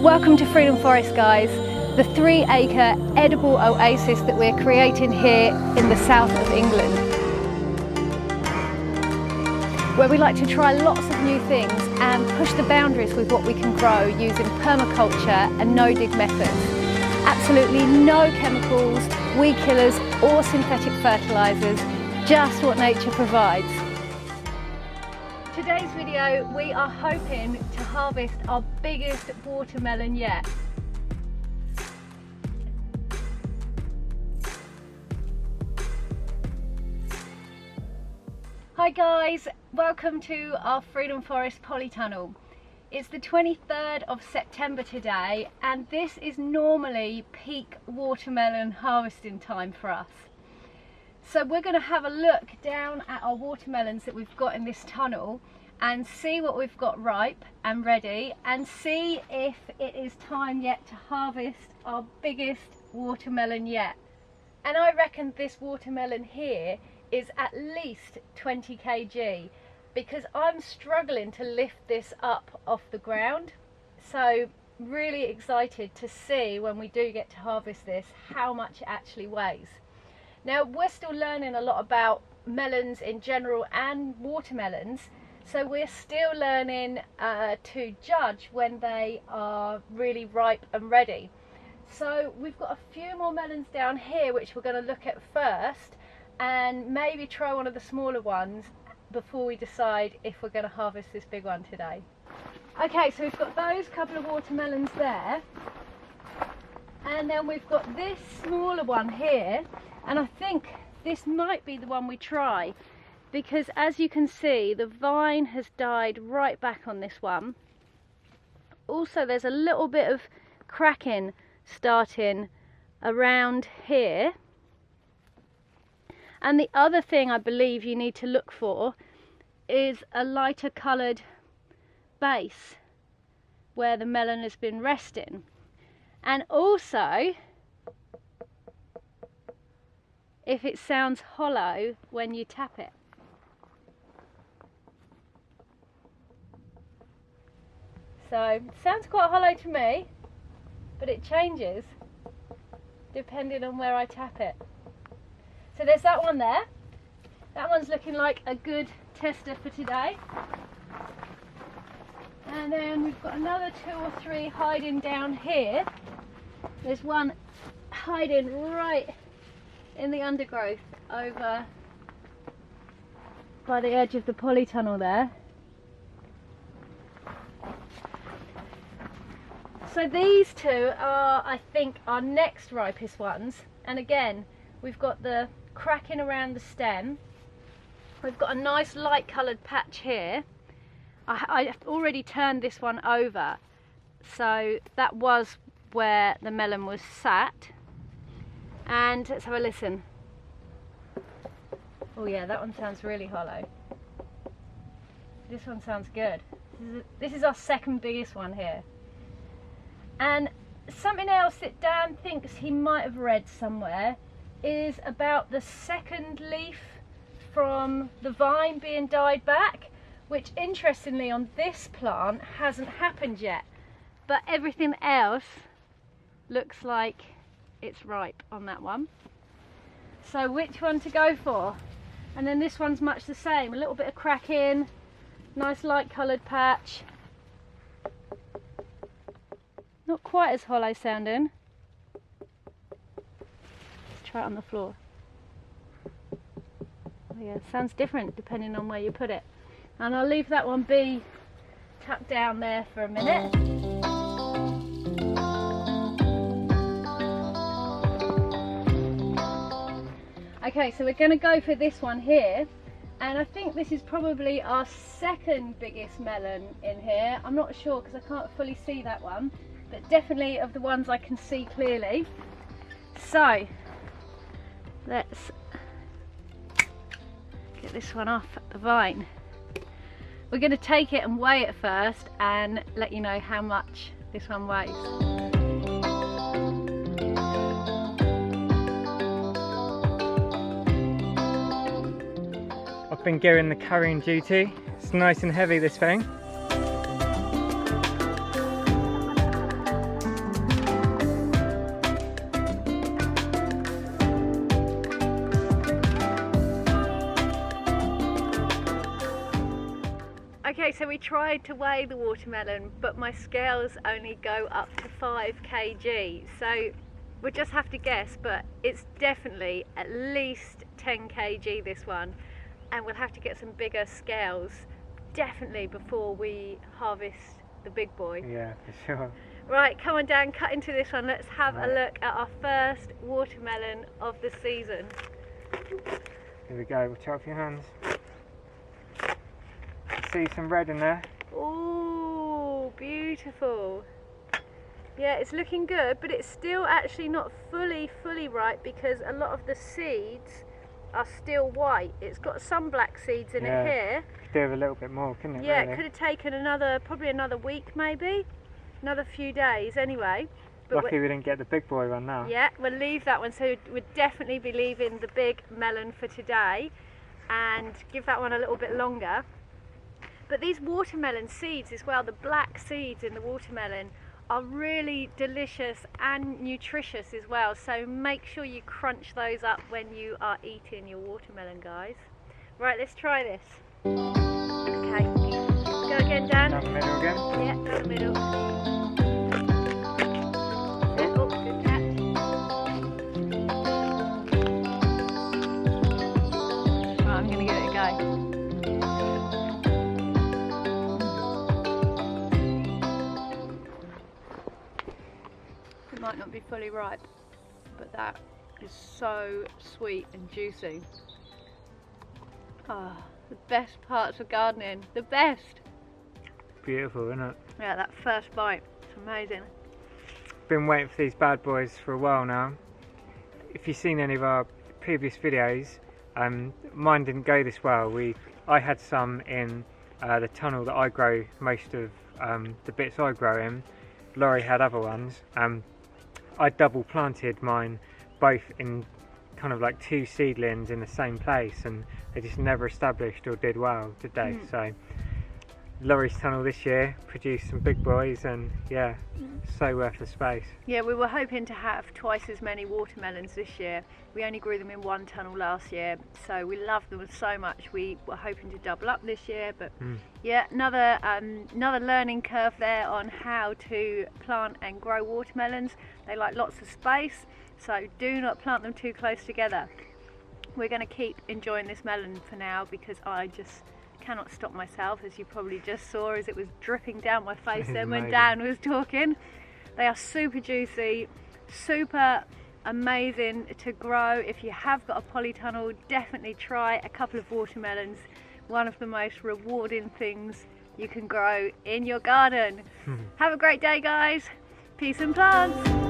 Welcome to Freedom Forest, guys, the 3-acre edible oasis that we're creating here in the south of England, where we like to try lots of new things and push the boundaries with what we can grow using permaculture and no-dig methods. Absolutely no chemicals, weed killers or synthetic fertilisers, just what nature provides. Today's video, we are hoping to harvest our biggest watermelon yet. Hi guys, welcome to our Freedom Forest polytunnel. It's the 23rd of September today, and this is normally peak watermelon harvesting time for us. So we're going to have a look down at our watermelons that we've got in this tunnel and see what we've got ripe and ready, and see if it is time yet to harvest our biggest watermelon yet. And I reckon this watermelon here is at least 20 kg, because I'm struggling to lift this up off the ground. So really excited to see when we do get to harvest this how much it actually weighs. Now we're still learning a lot about melons in general and watermelons, so we're still learning to judge when they are really ripe and ready. So we've got a few more melons down here which we're going to look at first, and maybe try one of the smaller ones before we decide if we're going to harvest this big one today. Okay, so we've got those couple of watermelons there, and then we've got this smaller one here, and I think this might be the one we try, because as you can see the vine has died right back on this one. Also there's a little bit of cracking starting around here. And the other thing I believe you need to look for is a lighter coloured base where the melon has been resting. And also if it sounds hollow when you tap it. So it sounds quite hollow to me, but it changes depending on where I tap it. So there's that one there. That one's looking like a good tester for today. And then we've got another 2 or 3 hiding down here. There's one hiding right in the undergrowth over by the edge of the polytunnel there. So these two are, I think, our next ripest ones. And again, we've got the cracking around the stem. We've got a nice light coloured patch here. I've already turned this one over, so that was where the melon was sat. And let's have a listen. Oh yeah, that one sounds really hollow. This one sounds good. This is our second biggest one here. And something else that Dan thinks he might have read somewhere is about the second leaf from the vine being died back, which interestingly on this plant hasn't happened yet, but everything else looks like it's ripe on that one. So which one to go for? And then this one's much the same, a little bit of cracking, nice light coloured patch. Not quite as hollow sounding. Let's try it on the floor. Oh yeah, it sounds different depending on where you put it. And I'll leave that one be tucked down there for a minute. Okay, so we're going to go for this one here, and I think this is probably our second biggest melon in here. I'm not sure because I can't fully see that one, but definitely of the ones I can see clearly. So let's get this one off the vine. We're going to take it and weigh it first and let you know how much this one weighs. I've been gearing the carrying duty. It's nice and heavy, this thing. so we tried to weigh the watermelon, but my scales only go up to 5 kg. So we'll just have to guess, but it's definitely at least 10 kg this one. And we'll have to get some bigger scales, definitely, before we harvest the big boy. Yeah, for sure. Right, come on Dan, cut into this one. Let's have a look at our first watermelon of the season. Here we go, watch out for your hands. See some red in there? Oh, beautiful. Yeah, it's looking good, but it's still actually not fully ripe because a lot of the seeds are still white. It's got some black seeds in it here. Could do with a little bit more, couldn't it? Yeah, really? it could have taken probably another week maybe. Another few days anyway. But lucky we didn't get the big boy one now. Yeah, we'll leave that one. So we'd definitely be leaving the big melon for today and give that one a little bit longer. But these watermelon seeds as well, the black seeds in the watermelon, are really delicious and nutritious as well. So make sure you crunch those up when you are eating your watermelon, guys. Right, let's try this. Okay, go again, Dan. Down the middle again? Yeah, down the middle. Yeah, oh, good catch. Right, I'm going to give it a go. It might not be fully ripe, but that is so sweet and juicy. Ah, the best parts of gardening, the best. Beautiful, isn't it? Yeah, that first bite, it's amazing. Been waiting for these bad boys for a while now. If you've seen any of our previous videos, mine didn't go this well. I had some in the tunnel that I grow most of the bits I grow in. Laurie had other ones. I double planted mine both in kind of like 2 seedlings in the same place, and they just never established or did well, did they? So Laurie's tunnel this year produced some big boys, and yeah, so worth the space. Yeah, we were hoping to have twice as many watermelons this year. We only grew them in 1 tunnel last year, so we loved them so much. We were hoping to double up this year, but yeah, another learning curve there on how to plant and grow watermelons. They like lots of space, so do not plant them too close together. We're going to keep enjoying this melon for now because I just cannot stop myself, as you probably just saw as it was dripping down my face then when Dan was talking. They are super juicy, super amazing to grow. If you have got a polytunnel, definitely try a couple of watermelons. One of the most rewarding things you can grow in your garden. Have a great day, guys. Peace and plants.